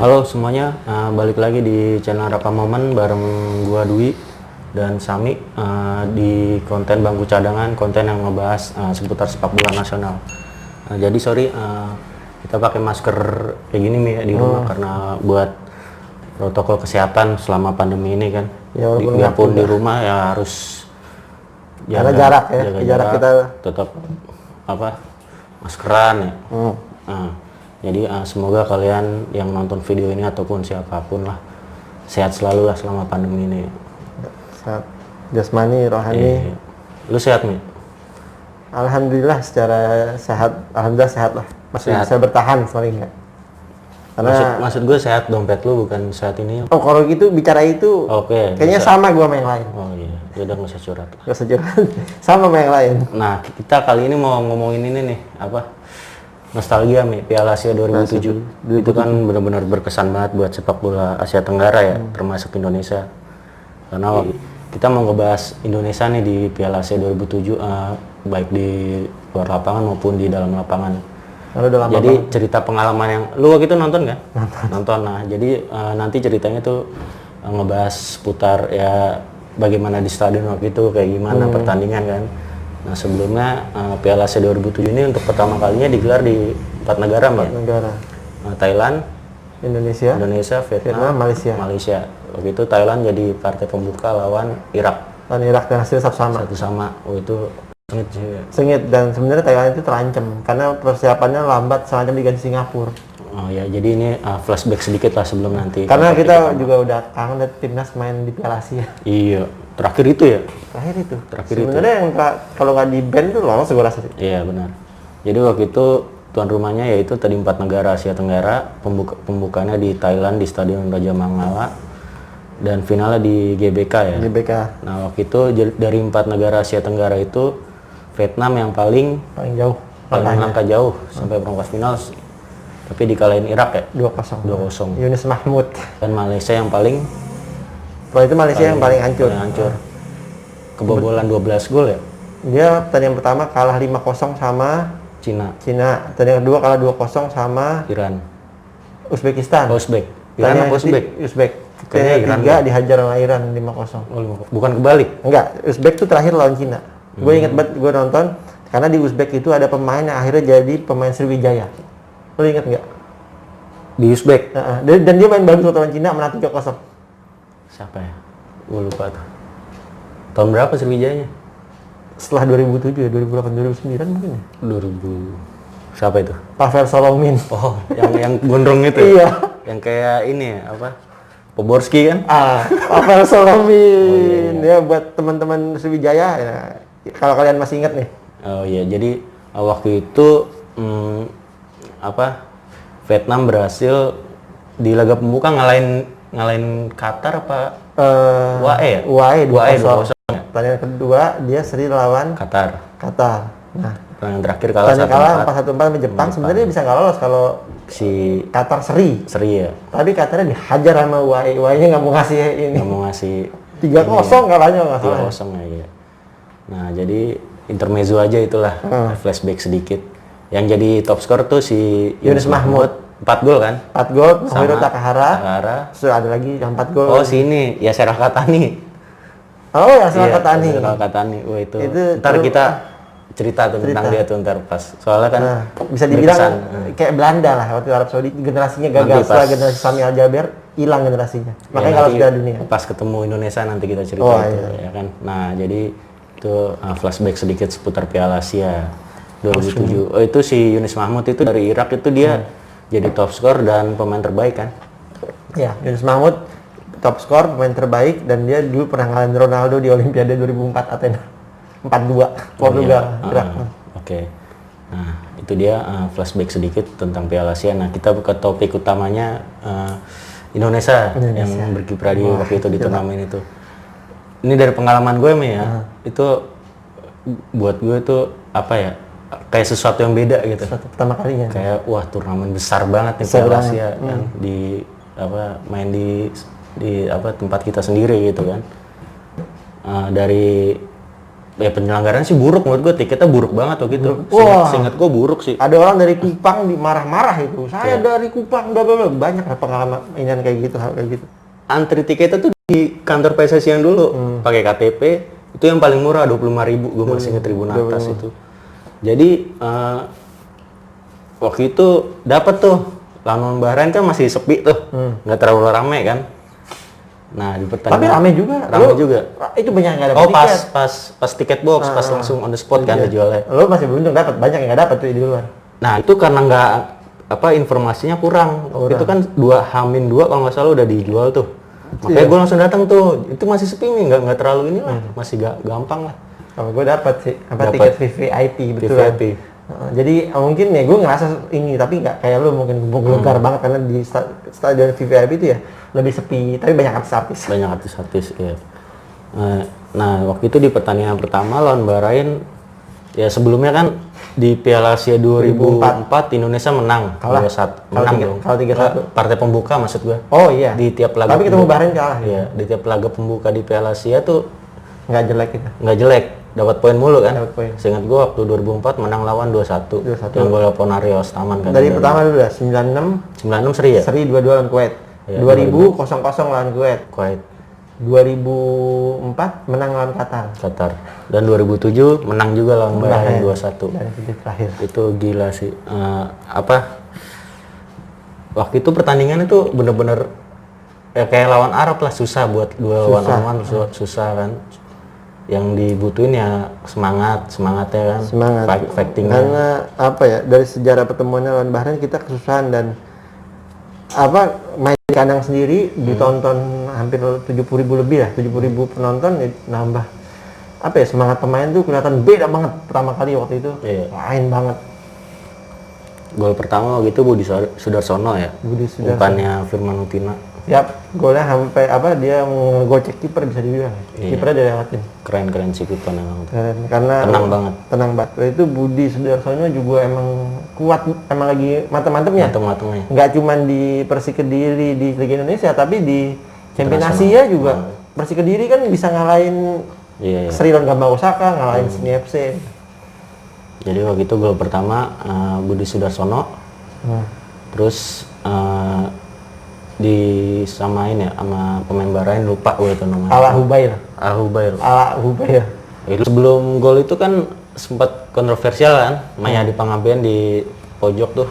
Halo semuanya, balik lagi di channel Raka Momen bareng gua Dwi dan Sami di konten Bangku Cadangan, konten yang ngebahas seputar sepak bola nasional. Jadi sorry kita pakai masker kayak gini nih ya di rumah karena buat protokol kesehatan selama pandemi ini kan. Ya, biarpun di rumah ya harus karena jarak ya, jaga jarak kita tetap maskeran ya. Jadi semoga kalian yang nonton video ini ataupun siapapun lah sehat selalu lah selama pandemi ini. sehat jasmani, rohani. Lu sehat nih? Alhamdulillah secara sehat, alhamdulillah sehat lah. Masih Sehat. bisa bertahan paling enggak. Karena Maksud gue sehat dompet lu bukan sehat ini. kalau gitu bicara itu Oke, kayaknya bisa. sama gua sama yang lain. Oh iya, ya udah nggak usah curhat lah. Gak sejarah. Sama sama yang lain. Nah, kita kali ini mau ngomongin ini nih, nostalgia nih, Piala Asia 2007. Itu kan benar-benar berkesan banget buat sepak bola Asia Tenggara ya, termasuk Indonesia. Karena kita mau ngebahas Indonesia nih di Piala Asia 2007, baik di luar lapangan maupun di dalam lapangan. Jadi cerita pengalaman yang lu waktu itu nonton kan? Nonton. Nah, jadi nanti ceritanya tuh ngebahas seputar ya bagaimana di stadion waktu itu, kayak gimana pertandingan kan. Nah, sebelumnya Piala Asia 2007 ini untuk pertama kalinya digelar di 4 negara, Mbak. Negara. Thailand, Indonesia, Vietnam, Malaysia. Waktu itu Thailand jadi partai pembuka lawan Irak. dan Irak dan hasil sama. Satu sama. Oh, itu sengit sih. Sengit, dan sebenarnya Thailand itu terancam karena persiapannya lambat, semacam diganti Singapura. Oh ya, jadi ini flashback sedikit lah sebelum nanti. Karena kita juga udah kangen lihat timnas main di Piala Asia. Iya, terakhir itu ya. Terakhir itu. Terakhir sebenarnya yang kalau nggak di ban tuh lolos gue rasa. Iya benar. Jadi waktu itu tuan rumahnya yaitu tadi 4 negara Asia Tenggara, pembukanya di Thailand di Stadion Raja Mangala dan finalnya di GBK ya. GBK. Nah waktu itu dari 4 negara Asia Tenggara itu Vietnam yang paling jauh. langkah jauh sampai perempat final, tapi dikalahin Irak ya 2-0. 2-0. Yunus Mahmud. Dan Malaysia yang paling Kalau itu Malaysia yang paling hancur. Kebobolan 12 gol ya. Dia pertandingan pertama kalah 5-0 sama Cina. Pertandingan kedua kalah 2-0 sama Iran. Uzbekistan. Uzbek. Iran apa Uzbek? Uzbek. Kayaknya Iran Ketiga dihajar sama Iran 5-0. Oh, bukan kebalik. Enggak, Uzbek tuh terakhir lawan Cina. Gue inget banget, gue nonton karena di Uzbek itu ada pemain yang akhirnya jadi pemain Sriwijaya. Lo inget nggak? Di Uzbek. Dan dia main bagus lawan Cina, menang 3-0. Siapa ya? Gue lupa tuh. Tahun berapa Sriwijayanya? Setelah 2007 ya, 2008, 2009 mungkin ya? 2000. Siapa itu? Pavel Solomin. Oh, yang gondrong itu. Iya. Yang kayak ini ya, Poborski kan? Pavel Solomin. Ya buat teman-teman Sriwijaya ya, kalau kalian masih ingat nih. Oh iya, jadi waktu itu Vietnam berhasil di laga pembuka ngalahin Qatar apa? UAE ya? UAE 2-0. Pertandingan kedua dia seri lawan Qatar. Nah, Pertandingan terakhir kalah 4-1 sama Jepang. Sebenarnya bisa nggak lolos kalau si Qatar seri ya. Tapi Qatarnya dihajar sama UAE. UAE-nya nggak mau ngasih ini. Nggak mau ngasih 3-0 kalahnya nggak salah. 3-0 ya. Nah, jadi intermezzo aja itulah, flashback sedikit. Yang jadi top skor tuh si Yunus Mahmud. 4 gol kan? 4 gol, Nohiro Takahara. Terus ada lagi yang 4 gol. Oh, sini, Yasser Al-Khattani. Oh, Yasser Al-Khattani. Yasser Al-Khattani. Wah, itu ntar kita cerita tentang dia tuh ntar pas. Soalnya kan bisa dibilang kayak Belanda lah waktu Arab Saudi, generasinya gagal. Setelah generasi Sami Al-Jaber hilang generasinya. Makanya kalau sudah dunia. Pas ketemu Indonesia nanti kita cerita ya kan. Nah, jadi itu flashback sedikit seputar Piala Asia 2007. Oh, itu si Yunus Mahmud itu dari Irak itu dia jadi top skor dan pemain terbaik kan? Ya, Yunus Mahmud top skor, pemain terbaik, dan dia dulu pernah ngalahin Ronaldo di Olimpiade 2004 Athena 4-2 Portugal. Irak. Oke. Nah, itu dia flashback sedikit tentang Piala Asia. Nah, kita ke topik utamanya Indonesia yang berkiprah di waktu itu di turnamen itu. Ini dari pengalaman gue ya, itu buat gue itu kayak sesuatu yang beda gitu. Pertama kalinya. Kayak wah, turnamen besar banget nih Piala Asia kan, di main di tempat kita sendiri gitu kan. Dari ya penyelenggaraan sih buruk menurut gue, tiketnya buruk banget waktu itu. Wah. Seingat gue buruk sih. Ada orang dari Kupang marah-marah itu. Saya Iya. dari Kupang, bla bla bla. Banyak lah pengalaman inian kayak gitu, hal kayak gitu. Antri tiketnya tuh di kantor PSSI yang dulu pakai KTP itu yang paling murah 25.000, gue masih inget Tribun Atas itu. Jadi waktu itu dapat tuh lawan Bahrain kan masih sepi tuh, nggak terlalu rame kan. Nah di Tapi pertandingan rame juga. rame Lu- juga. Itu banyak yang nggak dapat Oh tiket. pas tiket box, pas langsung on the spot kan dijualnya. Lo masih beruntung dapat, banyak yang nggak dapat tuh di luar. Nah itu karena nggak informasinya kurang. Waktu itu kan 2 kalau nggak salah udah dijual tuh. Makanya gue langsung datang tuh. Itu masih sepi nih, nggak terlalu ini lah, masih gampang lah. Kalau gue dapat sih, Dapat. tiket VVIP betul. VVIP. Jadi mungkin ya gue ngerasa ini, tapi nggak kayak lu mungkin gelegar banget karena di stadion VVIP itu ya lebih sepi, tapi banyak artis-artis. Banyak artis-artis ya. Nah waktu itu di pertandingan pertama lawan Bahrain, ya sebelumnya kan di Piala Asia 2004 Indonesia menang. Kalah. 2-1. Menang dong. Kalah 3-1. Partai pembuka maksud gue. Oh iya. Di tiap laga Tapi ketemu Bahrain kalah. Iya, di tiap laga pembuka di Piala Asia tuh Nggak jelek itu. nggak jelek, dapat poin mulu kan. Dapat poin. Seingat gua waktu 2004 menang lawan 2-1. 2-1. Yang gol Ponario Staman kan. Dari pertama dulu dah 96 96 seri ya? seri 2-2 lawan Kuwait. Iya, 2000 0-0 lawan Kuwait. Kuwait, 2004 menang lawan Qatar. Qatar. Dan 2007 menang juga lawan Bahrain 2-1. Dan itu terakhir. Itu gila sih. Waktu itu pertandingan itu bener-bener ya kayak lawan Arab lah, susah buat dua one-on-one, susah kan. Yang dibutuhin ya semangatnya kan. Semangat. Fightingnya. Karena apa ya, dari sejarah pertemuannya lawan Bahrain kita kesusahan dan main di kandang sendiri ditonton hampir 70.000 lebih lah, 70.000 penonton ya, nambah semangat pemain tuh kelihatan beda banget pertama kali waktu itu. Iya. Lain banget. Gol pertama gitu Budi Sudarsono ya. Budi Sudarsono. Bukannya Firman Utina. Yap, golnya sampai dia ngegocek kiper bisa dibilang. Iya. Kipernya dia lewatin. Keren sih Kupon emang. Keren, karena Tenang banget. Tenang banget. Itu Budi Sudarsono juga emang kuat, emang lagi mantep-mantepnya. Mateng-matengnya. Nggak cuma di Persik Kediri di Liga Indonesia, tapi di Champions Asia juga. Persik Kediri kan bisa ngalahin Iya. Sri Lanka Osaka, ngalahin Sydney FC. Jadi waktu itu gol pertama Budi Sudarsono. Terus disamain ya sama pemain Bahrain, lupa gue itu namanya. Ala Hubair. Itu sebelum gol itu kan sempat kontroversial kan, Mayadi Panggabean di pojok tuh.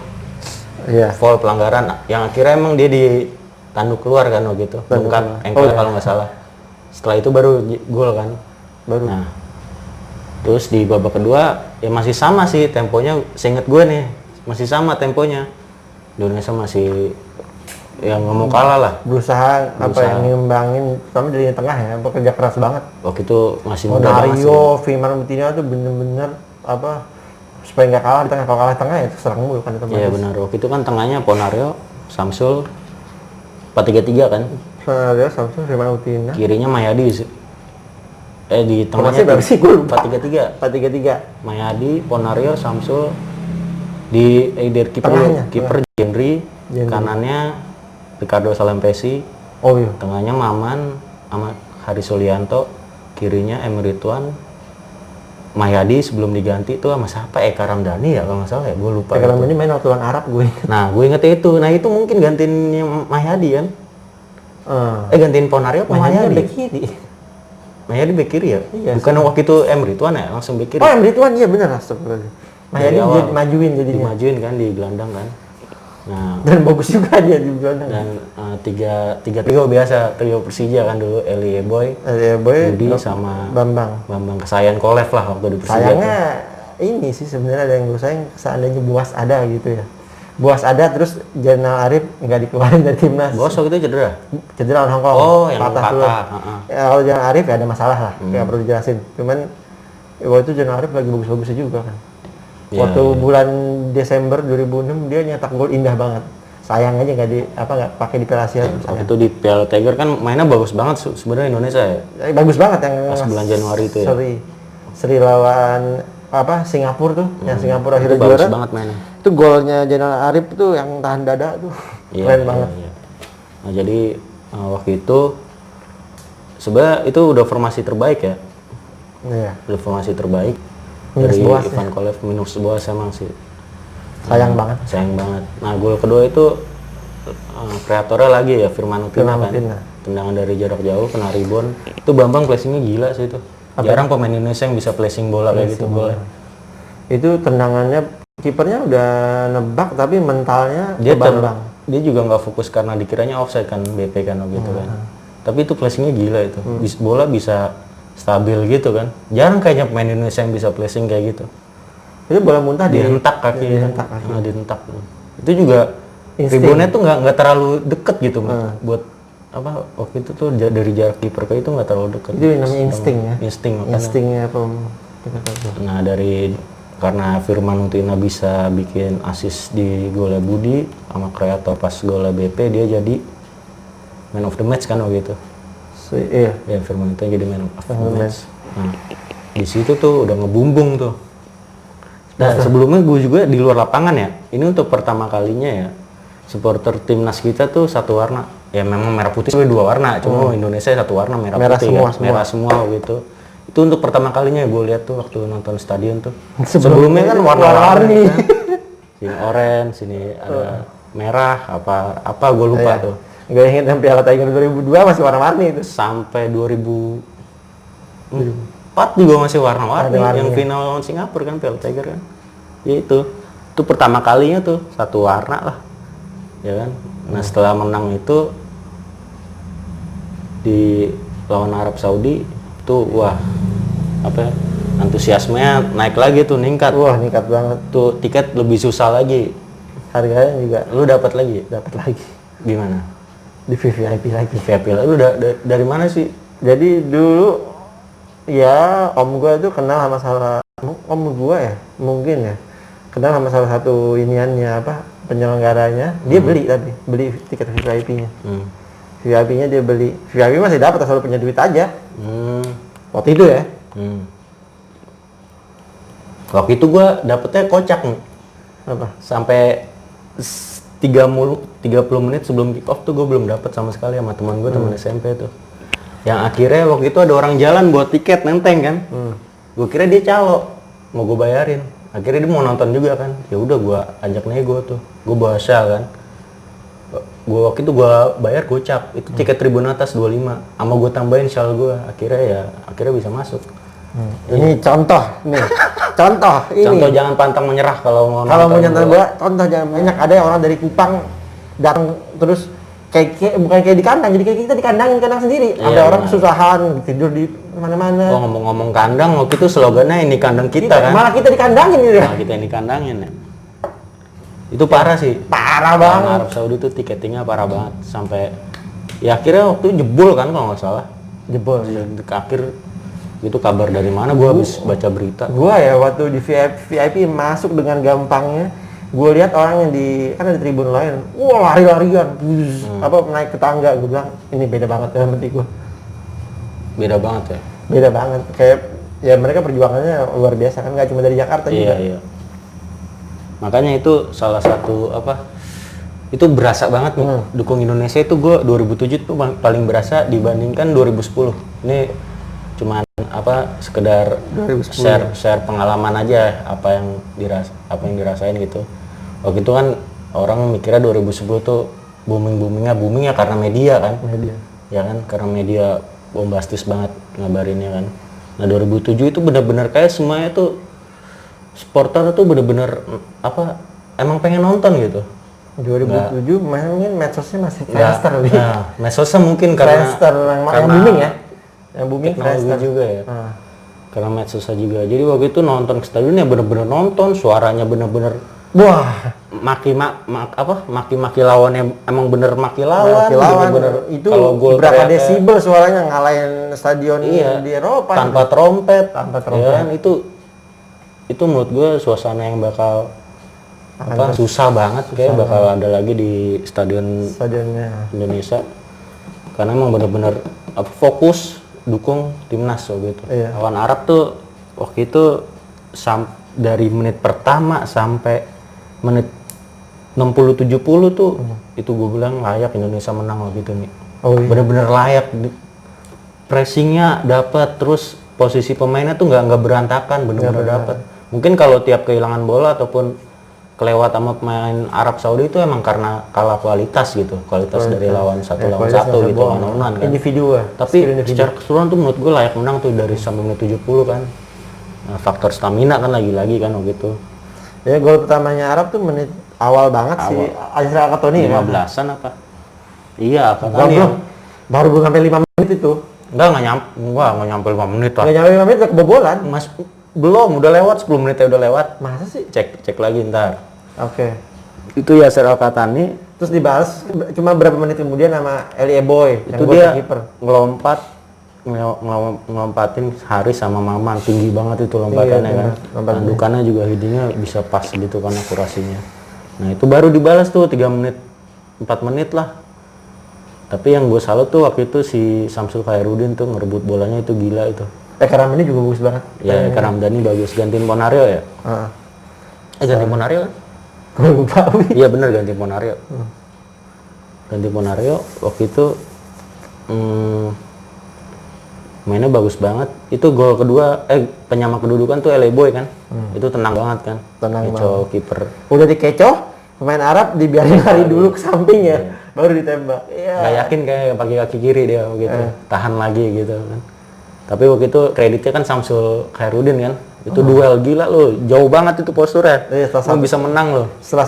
Iya. Foul pelanggaran yang akhirnya emang dia ditanduk keluar kan waktu itu. Bengkak engkel kalau nggak salah. Setelah itu baru gol kan. Nah, terus di babak kedua ya masih sama sih temponya, seinget gue nih masih sama temponya. Indonesia masih yang nggak mau kalah lah. Berusaha. Yang ngembangin, terutama dari tengah ya, bekerja keras banget. Waktu itu masih muda banget sih. Ponario, Firman Utina tuh bener-bener supaya nggak kalah di tengah. Kalau kalah tengah ya serang mulu kan teman. Iya benar. Waktu itu kan tengahnya Ponario, Samsul, 4-3-3 kan. Ponario, Samsul, Firman Utina. Kirinya Mayadi. Di Formasi tengahnya berapa sih? Gue lupa. 4-3-3. 4-3-3. Mayadi, Ponario, Samsul. Di dari Tengahnya, kiper Jendri, kanannya Ricardo Salampesi, Oh iya. tengahnya Maman sama Hari Sulianto, kirinya Emery Tuan, Mayadi sebelum diganti tuh sama siapa? Eka Ramdhani ya kalau nggak salah ya, gue lupa. Kalau itu. ini main waktu lawan Arab gue. Nah, gue inget itu. Nah, itu mungkin gantiin Mayadi kan? Gantiin Ponario apa Mayadi Mayadi? bek kiri. Mayadi bek kiri ya? Iya, Bukan waktu itu Emery Tuan ya, langsung bek kiri. Oh, yang Rituan iya benar astagfirullah. Mayadi Dari awal. jadi majuin jadinya. Dimajuin kan, di gelandang kan. Nah, Dan bagus juga dia di gelandang. dan tiga trio biasa, trio Persija kan dulu, Eli Boy, Boy, Budi sama Bambang. Kesayan Kolev lah waktu di Persija. Sayangnya ini sih sebenarnya ada yang gue sayang, seandainya Buas ada gitu ya. Buas ada terus Jainal Arif nggak dikeluarin dari timnas. Bos waktu itu cedera. Cedera lawan Hongkong. Oh, yang patah. tulang. Ya, kalau Jainal Arif ya ada masalah lah, nggak perlu dijelasin. Cuman waktu itu Jainal Arif lagi bagus-bagusnya juga kan. Iya, Waktu bulan Desember 2006 dia nyetak gol indah banget. Sayang aja nggak pakai di Piala Asia. Waktu itu di Piala Tiger kan mainnya bagus banget sebenarnya Indonesia ya. Bagus banget yang Pas bulan Januari itu ya. Seri lawan Singapura tuh, yang Singapura Itu akhirnya bagus juara. banget mainnya. Itu golnya Jainal Arif tuh yang tahan dada tuh. Keren banget. Iya. Nah, jadi waktu itu sebenarnya itu udah formasi terbaik ya. Iya. Performasi terbaik Minus dari Boas, Ivan Kolev. Minus Boas emang sih. Sayang banget. Sayang banget. Nah, gol kedua itu kreatornya lagi ya Firman Utina kan. Tendangan dari jarak jauh kena rebound. Itu Bambang placingnya gila sih itu. Jarang pemain Indonesia yang bisa placing bola kayak gitu golnya. Itu tendangannya kipernya udah nebak tapi mentalnya Dia ke Bambang. dia juga nggak fokus karena dikiranya offside kan BP kan gitu kan. Tapi itu placingnya gila itu. Bola bisa stabil gitu kan. Jarang kayaknya pemain Indonesia yang bisa placing kayak gitu. Itu bola muntah Dihentak kaki. dihentak kaki. Nah, dihentak. Itu juga Insting. reboundnya tuh nggak terlalu deket gitu buat apa waktu itu tuh dari jarak kiper ke itu nggak terlalu deket. Itu namanya insting ya. Insting makanya. Instingnya Nah karena Firman Utina bisa bikin assist di golnya Budi sama kreator pas golnya BP, dia jadi man of the match kan waktu itu. Iya. Ya Firman Utina jadi man of the match. Nah, di situ tuh udah ngebumbung tuh. Nah sebelumnya gue juga di luar lapangan ya. Ini untuk pertama kalinya ya supporter timnas kita tuh satu warna. Ya memang merah putih dua warna, cuma Indonesia satu warna merah putih semua, kan? Merah semua gitu. Itu untuk pertama kalinya gue lihat tuh waktu nonton stadion tuh. Sebelumnya kan warna-warni. Kan? Sini orange, sini ada merah, apa gue lupa tuh. Gak inget yang Piala Tiger 2002 masih warna-warni itu. Sampai 2004 juga masih warna-warni. Yang final lawan Singapura kan Piala Tiger kan. Ya itu pertama kalinya tuh satu warna lah. Ya kan. Nah setelah menang itu di lawan Arab Saudi tuh wah apa ya, antusiasmenya naik lagi tuh, meningkat. Wah, meningkat banget. Tuh tiket lebih susah lagi. Harganya juga Lu dapat lagi? dapat lagi. Gimana? Di VIP lagi. VIP. Lu dari mana sih? Jadi dulu ya om gua tuh kenal sama om gua ya, mungkin ya. Kenal sama salah satu iniannya apa? Penyelenggaranya. Dia beli tiket VIP-nya. VIP-nya dia beli. VIP masih dapat asal punya duit aja. Waktu itu ya. Waktu itu gua dapetnya kocak nih. Apa? Sampai 30 menit sebelum kick off tuh gue belum dapet sama sekali sama teman gue, teman SMP tuh. Yang akhirnya waktu itu ada orang jalan buat tiket nenteng kan. Gue kira dia calo, mau gue bayarin. Akhirnya dia mau nonton juga kan. Ya udah gue ajak nego tuh. Gue bahasa kan. Gue waktu itu gue bayar gocap. Itu tiket tribun atas 25. Sama gue tambahin shal gue. Akhirnya bisa masuk. Ini contoh nih. Contoh jangan pantang menyerah kalau mau nonton bola. Contoh jangan banyak. Ada orang dari Kupang datang terus bukan kayak di kandang, jadi kayak kita di kandang sendiri. Ada orang kesusahan tidur di mana-mana. Oh, ngomong-ngomong kandang, waktu itu slogannya ini kandang kita kan. Malah kita dikandangin gitu. Malah kita yang dikandangin ya. Itu parah sih. Parah banget. Arab Saudi tuh tiketingnya parah banget sampai ya akhirnya waktu itu jebol kan kalau nggak salah. Jebol. Akhir itu kabar dari mana? Gua habis baca berita. Gua ya waktu di VIP masuk dengan gampangnya. Gue lihat orang yang kan ada tribun lain, wah lari-larian, naik ke tangga. Gue bilang ini beda banget ya menurut gue. Beda banget ya. Beda banget, kayak ya mereka perjuangannya luar biasa kan, nggak cuma dari Jakarta juga. Iya. Makanya itu salah satu itu berasa banget nih. Dukung Indonesia itu gue 2007 tuh paling berasa dibandingkan 2010. Ini cuman sekedar share pengalaman aja apa yang dirasain gitu. Waktu itu kan orang mikirnya 2010 tuh boomingnya karena media kan. Ya kan, karena media bombastis banget ngabarinnya kan. Nah 2007 itu benar-benar kayak semuanya tuh supporter tuh benar-benar emang pengen nonton gitu. 2007 mungkin medsosnya masih Friendster. Nah, medsosnya mungkin karena Friendster yang booming ya. Yang booming teknologi juga ya. Karena medsosnya juga. Jadi waktu itu nonton ke stadion ya bener-bener nonton, suaranya bener-bener wah, maki-maki lawannya emang bener maki lawan. Bener-bener itu berapa desibel suaranya ngalahin stadion di Eropa tanpa trompet. Ya, itu menurut gue suasana yang bakal susah banget kayak bakal ada lagi di stadionnya Indonesia. Karena emang bener-bener fokus dukung timnas gitu. Lawan Arab tuh waktu itu dari menit pertama sampai menit 60-70 tuh itu gue bilang layak Indonesia menang gitu nih. Bener-bener layak. Pressingnya dapat, terus posisi pemainnya tuh nggak berantakan, bener-bener dapat. Mungkin kalau tiap kehilangan bola ataupun kelewat sama pemain Arab Saudi itu emang karena kalah kualitas gitu, kualitas dari lawan satu lawan satu gitu, one-on-one kan. Individu. Tapi secara keseluruhan tuh menurut gue layak menang tuh dari sampai menit 70 kan. Nah, faktor stamina kan lagi-lagi kan gitu. Ya gol pertamanya Arab tuh menit awal banget sih. Ashraf Al-Qatani 15-an apa? Iya, Al-Qatani. Baru belum sampai 5 menit itu. Nggak nyampe 5 menit lah. Nggak nyampe 5 menit udah kebobolan. Belum, udah lewat 10 menitnya udah lewat. Masa sih? Cek lagi ntar. Oke. Itu Yasser Al-Qatani. Terus dibalas cuma berapa menit kemudian sama Elie Boy Itu dia ngelompatin Haris sama Maman, tinggi banget itu lompatannya kan. Tandukannya juga headingnya bisa pas gitu kan akurasinya. Nah itu baru dibalas tuh 3 menit, 4 menit lah. Tapi yang gue salut tuh waktu itu si Samsul Khairuddin tuh ngerebut bolanya itu gila itu. Eka Ramdhani juga bagus banget. Ya Eka Ramdhani bagus, gantiin Ponario ya? Gantiin Ponario kan? Gue lupa. Iya bener ganti Ponario. Ganti Ponario waktu itu mainnya bagus banget. Itu gol kedua, penyama kedudukan tuh Elie Boy kan. Itu tenang banget kan. Tenang banget. Kiper. Udah dikecoh, pemain Arab dibiarin lari dulu ke samping ya, baru ditembak. Gak yakin kayak pakai kaki kiri dia gitu. Tahan lagi gitu kan. Tapi waktu itu kreditnya kan Samsul Khairuddin kan. Itu duel gila loh, jauh banget itu posturnya. Lo bisa menang loh. Setelah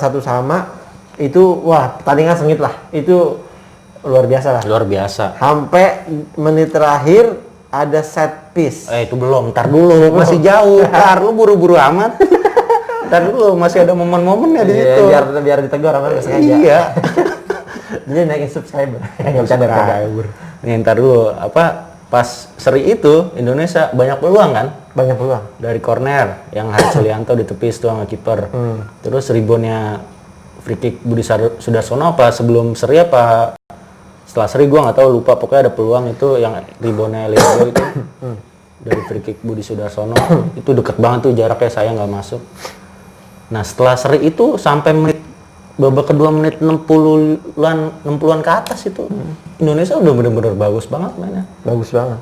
1-1 itu wah pertandingan sengit lah. Itu luar biasa lah. Luar biasa. Sampai menit terakhir ada set piece. Itu belum, ntar dulu masih jauh. Ntar lu buru-buru amat. Ntar dulu masih ada momen-momennya di situ. Biar ditegur sama nggak sengaja. Iya. Jadi naikin subscriber. Nggak bisa subscriber. Nih ntar dulu pas seri itu Indonesia banyak peluang kan? Banyak peluang. Dari corner yang Haris Sulianto ditepis tuh sama kiper. Terus reboundnya free kick Budi Sudarsono apa sebelum seri apa setelah seri gua nggak tahu, lupa, pokoknya ada peluang itu yang reboundnya Leo itu dari free kick Budi Sudarsono. Itu deket banget tuh jaraknya, saya nggak masuk. Nah setelah seri itu sampai babak kedua menit 60-an ke atas itu Indonesia udah bener-bener bagus banget mainnya. Bagus banget.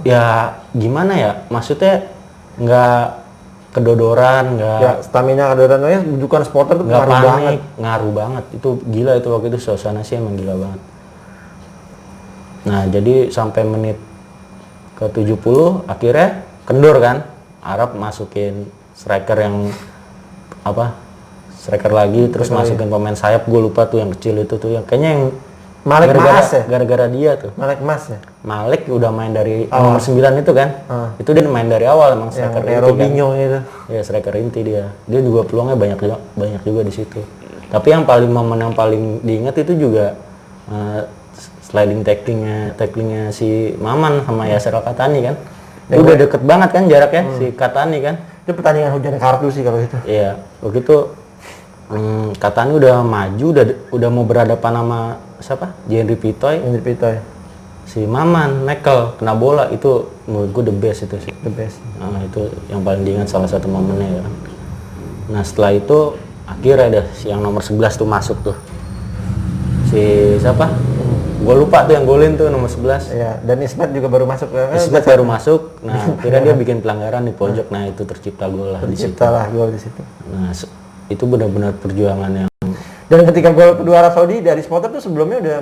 Ya gimana ya, maksudnya nggak kedodoran, nggak ya, stamina kedodorannya bukan supporter tuh ngaruh banget. Itu gila itu waktu itu, suasana sih emang gila banget. Nah jadi sampai menit ke 70 akhirnya kendor kan, Arab masukin striker yang striker lagi, terus masukin pemain sayap, gue lupa tuh yang kecil itu tuh, yang kayaknya yang Malik Mas ya? Gara-gara dia tuh. Malik Mas ya? Malik udah main dari nomor 9 itu kan. Itu dia main dari awal emang striker inti Robinho kan. Itu. Ya striker inti dia. Dia juga peluangnya banyak juga di situ. Tapi yang momen yang paling diingat itu juga sliding tacklingnya si Maman sama Yasser Al-Qatani kan. Itu udah deket banget kan jaraknya si Qatani kan. Itu pertandingan hujan kartu sih kalau itu. Iya, begitu Qatani udah maju, udah mau berhadapan sama siapa? Henry Pitoy. Si Maman nekel kena bola, itu menurut gue the best itu sih. The best. Nah, itu yang paling diingat salah satu momennya ya. Nah setelah itu akhirnya ada yang nomor 11 tuh masuk tuh. Si siapa? Gue lupa tuh yang golin tuh nomor 11. Iya, dan Ismet juga baru masuk. Ismet baru masuk. Nah, akhirnya dia bikin pelanggaran di pojok. Nah, itu tercipta gol lah di situ. Terciptalah gol di situ. Nah, itu benar-benar perjuangan yang. Dan ketika gol kedua Arab Saudi dari supporter tuh sebelumnya udah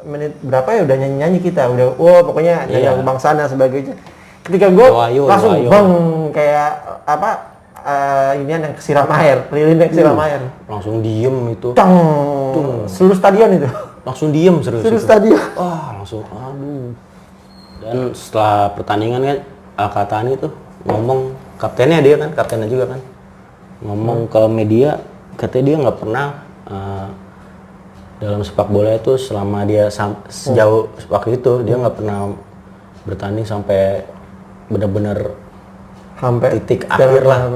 menit berapa ya udah nyanyi-nyanyi kita, udah pokoknya nyanyi kebangsaan dan sebagainya. Ketika gol langsung bang kayak inian yang kesiram air, lilin yang kesiram air. Langsung diem itu. Seluruh stadion itu. Langsung diem serius. Seluruh stadion. Langsung aduh. Dan setelah pertandingan kan Al-Qatani tuh ngomong, kaptennya juga kan. Ngomong ke media, katanya dia nggak pernah dalam sepak bola itu selama dia sejauh waktu itu dia nggak pernah bertanding sampai benar-benar sampai titik akhir lah.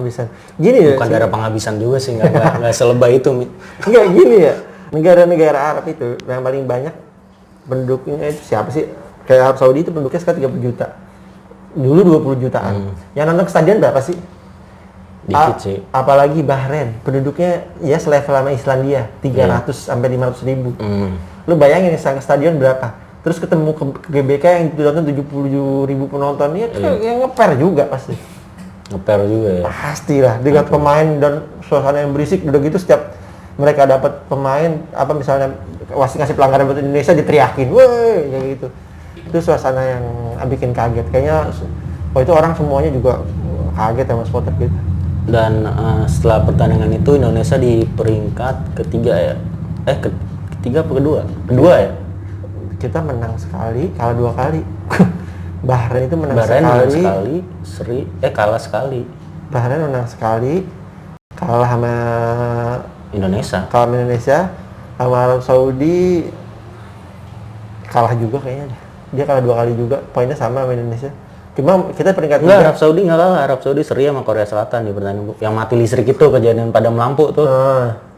Gini bukan darah penghabisan juga sih, nggak selebay itu. Nggak gini ya, negara-negara Arab itu yang paling banyak penduduknya itu siapa sih? Kayak Arab Saudi itu penduduknya sekitar 30 juta. Dulu 20 jutaan. Yang nonton ke stadion berapa sih? Dikit sih. Apalagi Bahrain, penduduknya ya selevel sama Islandia, 300 sampai 500 ribu. Lu bayangin ke stadion berapa? terus ketemu ke GBK yang ditonton 77.000 penonton, ya yang ngeper juga pasti. Ngeper juga ya. Pastilah dengan pemain dan suasana yang berisik, udah gitu setiap mereka dapat pemain apa misalnya wasit ngasih pelanggaran buat Indonesia diteriakin, woi kayak gitu. Itu suasana yang bikin kaget. Kayaknya itu orang semuanya juga kaget sama supporter gitu. Dan setelah pertandingan itu Indonesia di peringkat ketiga ya. Ketiga apa kedua? Kedua ya? Kita menang sekali, kalah 2 kali. Bahrain itu menang Bahrain menang sekali, kalah sekali. Bahrain menang sekali, kalah sama Indonesia. Sama Arab Saudi kalah juga kayaknya. Dia kalah 2 kali juga, poinnya sama sama Indonesia. Cuma kita peringkat Enggak, Arab Saudi nggak kalah. Arab Saudi seri sama Korea Selatan di pertandingan yang mati listrik itu, kejadian padam lampu tuh.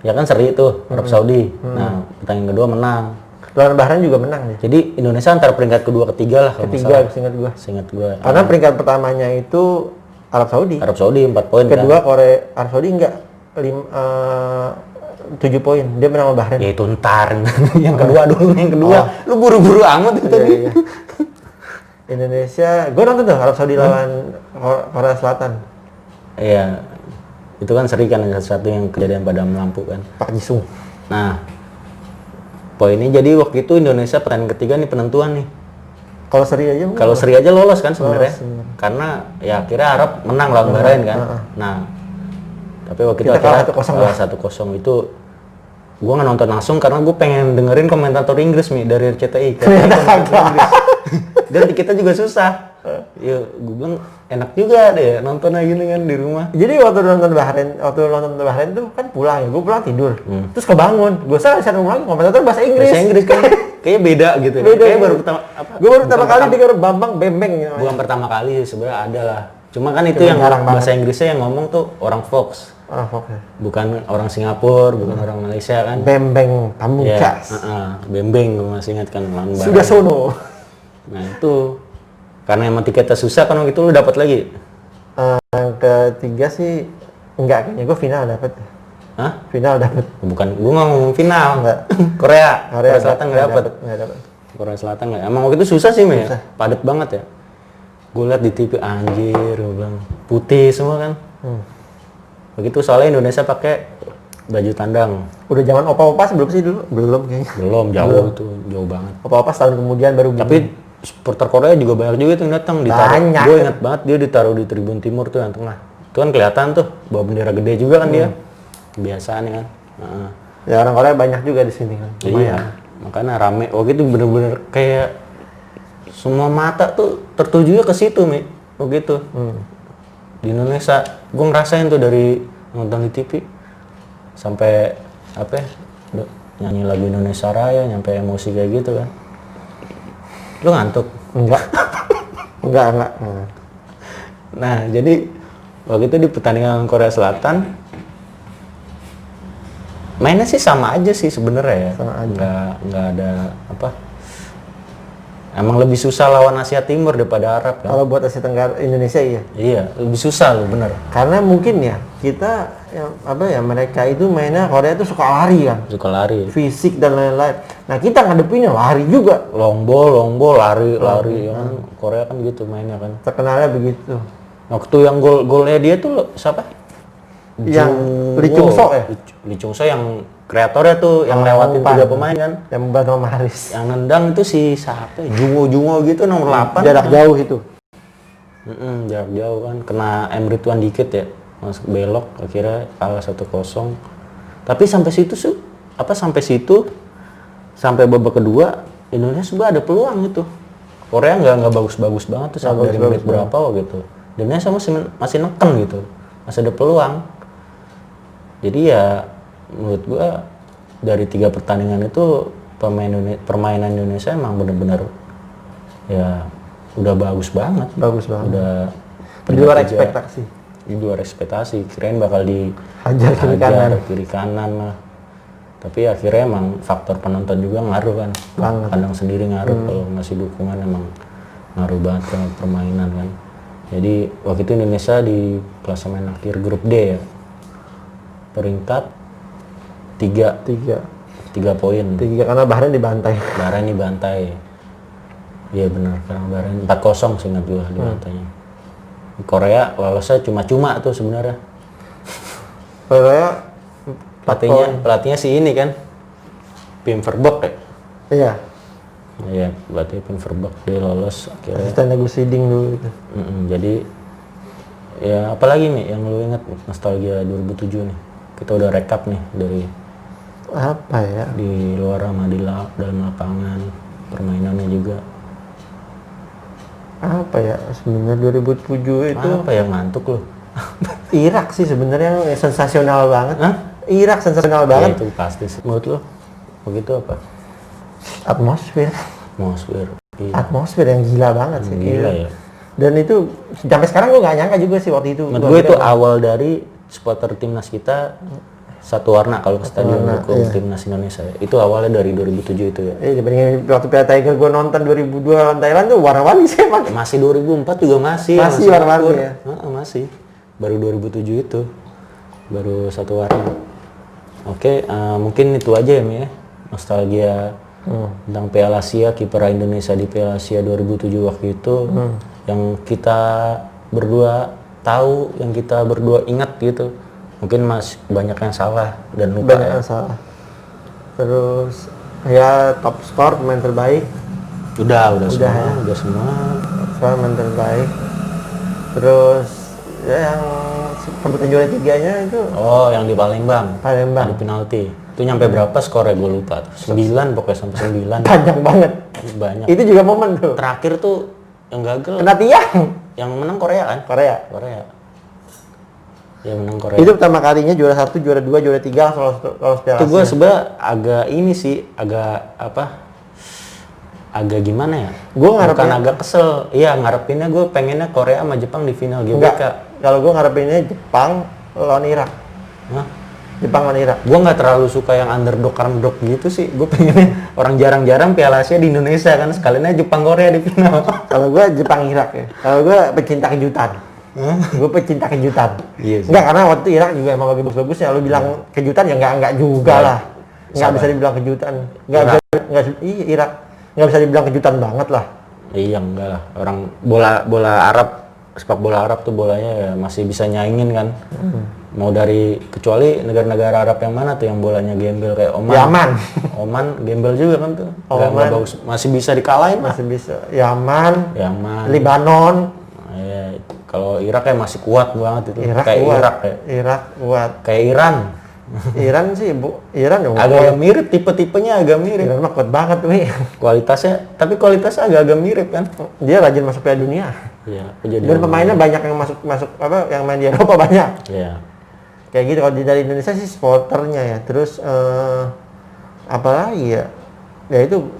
Ya kan seri itu Arab Saudi. Nah, pertandingan kedua menang. Lawan Bahrain juga menang ya. Jadi Indonesia antara peringkat kedua ketiga lah kalau nggak Ketiga, salah. Seingat gua. Karena peringkat pertamanya itu Arab Saudi. Arab Saudi 4 poin. Kedua kan? Arab Saudi enggak 7 poin. Dia menang sama Bahrain. Ya itu ntar. Yang kedua dulu, yang kedua. Lu buru-buru amat itu tadi. Iya. Indonesia, gue nonton tuh Arab Saudi lawan Korea Selatan. Iya. Itu kan seri kan, satu yang kejadian padam lampu kan. Pak Jisung. Nah, poinnya jadi waktu itu Indonesia pertandingan ketiga nih penentuan nih. Kalau seri aja mungkin. Kalau seri aja lolos kan sebenarnya. Lolos, Karena ya akhirnya Arab menang lawan Bahrain kan. Nah, tapi waktu itu Kita kalah akhirnya 1-0 itu gua nggak nonton langsung karena gue pengen dengerin komentator Inggris nih dari RCTI. Dan kita juga susah. Ya, gue bilang enak juga deh nonton aja gini kan di rumah. Jadi waktu nonton Bahrain tuh kan pulang ya, gue pulang tidur. Terus kebangun, gue salah lagi komentator bahasa Inggris. Bahasa Inggris kan kayaknya beda gitu. Kayaknya baru pertama Gue baru pertama kali denger Bambang Bembeng ya. Bukan pertama kali sebenarnya ada lah. Cuma kan itu yang bahasa Inggrisnya yang ngomong tuh orang Fox. Orang Fox ya. Bukan orang Singapura, bukan orang Malaysia kan. Bembeng Pamungkas. Bembeng gue masih ingat kan lawan Bahrain. Sudah sono. Nah itu karena emang tiketnya susah kan waktu itu lu dapat lagi. Yang ketiga sih enggak, kayaknya gue final dapat. Hah? Final dapat. Bukan, gue nggak ngomong final. Enggak. Korea Selatan nggak dapat. Nggak dapat. Korea Selatan nggak. Emang waktu itu susah sih ya. Padat banget ya. Gue liat di TV anjir, gue bilang putih semua kan. Begitu soalnya Indonesia pakai baju tandang. Udah zaman opa-opa sebelum sih dulu? Belum kayaknya. Belum, jauh itu, jauh banget. Opa-opa setahun kemudian baru. Tapi supporter Korea juga banyak juga tuh yang datang, Banyak. Gue ingat banget dia ditaruh di Tribun Timur tuh yang tengah. Itu kan kelihatan tuh bawa bendera gede juga kan dia. Kebiasaan kan. Ya orang Korea banyak juga di sini kan. Iya. Makanya rame. Waktu itu bener-bener kayak semua mata tuh tertujunya ke situ, Mi. Begitu. Di Indonesia, gue ngerasain tuh dari nonton di TV sampai apa ya, nyanyi lagu Indonesia Raya, nyampe emosi kayak gitu kan. Lu ngantuk? Enggak. Enggak. Nah, jadi waktu itu di pertandingan Korea Selatan mainnya sih sama aja sih sebenarnya ya. Sama aja. Nggak ada apa. Emang lebih susah lawan Asia Timur daripada Arab kan? Kalau buat Asia Tenggara Indonesia iya. Iya, lebih susah loh bener. Karena mungkin ya kita mereka itu mainnya Korea itu suka lari kan. Suka lari. Fisik dan lain-lain. Nah, kita ngadepinnya lari juga. Long ball, lari ya kan. Korea kan gitu mainnya kan. Terkenalnya begitu. Waktu yang golnya dia tuh siapa? Yang Lee Chung So ya? Lee Chung So yang kreatornya tuh yang lewatin 3 pemain kan. Yang membantu sama Haris. Yang nendang itu si siapa? Jungo gitu nomor 8. Jarak jauh itu. Jarak jauh kan. Kena Emre Tuan dikit ya. Masuk belok akhirnya kalah 1-0. Tapi sampai situ sampai babak kedua Indonesia sebenarnya ada peluang itu. Korea nggak bagus-bagus banget tuh sampai dari menit berapa gitu. Dan Indonesia masih neken gitu. Masih ada peluang. Jadi ya menurut gua dari 3 pertandingan itu permainan Indonesia emang benar-benar ya udah bagus banget. Udah di luar ekspektasi. Di luar ekspektasi. Kirain bakal hajar kiri kanan lah. Tapi akhirnya emang faktor penonton juga ngaruh kan. Kandang sendiri ngaruh kalau ngasih dukungan emang ngaruh banget ke permainan kan. Jadi waktu itu Indonesia di klasemen akhir grup D ya. Peringkat 3 poin. 3 karena Bahrain dibantai. Iya benar, karena Bahrain 4-0 seingat gua di matanya. Korea lolosnya cuma-cuma tuh sebenarnya. Korea Pelatihnya si ini kan, Pim Verbeek ya. iya. Iya, berarti Pim Verbeek dia lolos akhirnya. Asisten Agus Siding dulu itu. Jadi ya apalagi nih yang lu ingat nostalgia 2007 nih. Kita udah rekap nih dari Apa ya? di luar sama di dalam lapangan, permainannya juga. Apa ya? Sebenarnya 2007 itu Apa ya, ngantuk lu? Irak sih sebenarnya yang sensasional banget. Hah? Irak sensasional Ya banget. itu pasti sih. Menurut lu begitu apa? Atmosfer Iya. atmosfer yang gila banget sih. Gila ya. Dan itu sampai sekarang gue nggak nyangka juga sih waktu itu. Menurut gue itu awal dari supporter timnas kita satu warna kalau ke stadion dukung timnas Indonesia. Itu awalnya dari 2007 itu ya. Dibandingin waktu Piala Tiger gue nonton 2002 lawan Thailand tuh warna-warni sih emang. Masih 2004 juga masih warna-warni Singapura. ya. Masih. Baru 2007 itu baru satu warna. Oke, mungkin itu aja ya Mi ya. Nostalgia tentang Piala Asia, kiprah Indonesia di Piala Asia 2007 waktu itu yang kita berdua tahu, yang kita berdua ingat gitu. Mungkin banyak yang salah dan lupa. Banyak yang salah. Terus ya top skor pemain terbaik. Udah semua, ya. udah semua. Pemain terbaik. Terus ya yang perebutan juara tiganya itu Oh, yang di Palembang. Palembang. Di penalti. Itu nyampe berapa skornya gue lupa tuh. 9 pokoknya sampai 9. Panjang banget. Banyak. Itu juga momen tuh. Terakhir tuh yang gagal. Kena tiang. Yang menang Korea kan? Korea. Yang menang Korea. Itu pertama kalinya juara 1, juara 2, juara 3 lolos Piala Itu gue Asia. sebenernya agak ini sih, agak gimana ya? Gua ngarepin- Bukan agak kesel. Iya, ngarepinnya gue pengennya Korea sama Jepang di final GBK. Enggak. Kalau gue ngarepinnya Jepang lawan Irak. Hah? Jepang lawan Irak. Gue nggak terlalu suka yang underdog gitu sih. Gue pengennya orang jarang-jarang Piala Asia di Indonesia kan, sekalinya Jepang Korea di final. Kalau gue Jepang Irak ya. Kalau gue pecinta kejutan. Gue pecinta kejutan. Iya sih. Enggak, karena waktu itu Irak juga emang bagus-bagus ya. Lu bilang kejutan ya enggak juga lah. Enggak bisa dibilang kejutan. Irak enggak bisa dibilang kejutan banget lah. Iya enggak lah. Orang bola Arab, sepak bola Arab tuh bolanya ya masih bisa nyaingin kan. Mau dari kecuali negara-negara Arab yang mana tuh yang bolanya gembel kayak Oman. Yaman. Oman gembel juga kan tuh. Oman. Nggak bagus, masih bisa dikalahin lah. Masih bisa. Yaman, Libanon. Libanon, Ya, kalau Irak ya masih kuat banget itu. Irak kayak kuat. Irak kuat. kayak Iran. Iran sih, Iran ya Agak mirip, tipe-tipenya agak mirip. Iran mah kuat banget nih. Tapi kualitasnya agak mirip kan. Dia rajin masuk Piala Dunia. Iya, jadi Dan pemainnya banyak yang masuk apa yang main di Eropa banyak. Iya. Kayak gitu. Kalau dari Indonesia sih supporternya ya. Terus apa lagi ya? Ya itu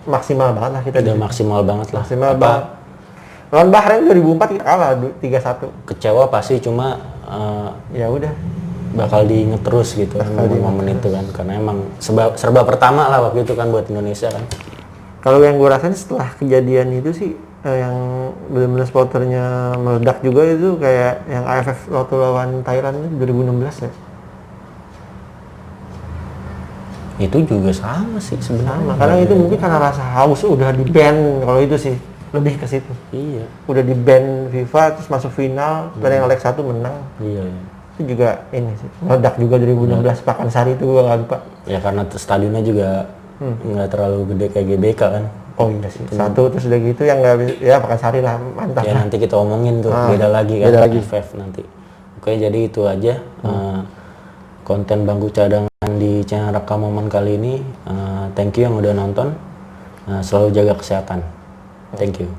maksimal banget lah kita. Udah maksimal banget lah. Maksimal banget. Lawan Bahrain 2004 kita kalah 3-1. Kecewa pasti, cuma Ya udah. bakal diinget terus gitu momen itu kan, karena emang serba pertama lah waktu itu kan buat Indonesia kan. Kalau yang gue rasain setelah kejadian itu sih yang benar-benar supporternya meledak juga itu kayak yang AFF waktu lawan Thailand 2016 ya. Itu juga sama sih sebenarnya. Karena itu mungkin karena rasa haus udah di ban, kalau itu sih lebih ke situ. Iya. Udah di ban FIFA terus masuk final, dan yang leg 1 menang. Iya. Itu juga ini sih meledak juga 2016 Pakansari itu gue nggak lupa. Ya karena stadionnya juga nggak terlalu gede kayak GBK kan. Oh iya sih. Satu terus udah gitu yang nggak bisa, ya Pakansari lah mantap. Ya nanti kita omongin tuh beda lagi kan. beda lagi. FF nanti. Oke, jadi itu aja konten bangku cadangan di channel Rekam Momen kali ini. Thank you yang udah nonton. Selalu jaga kesehatan. Thank you.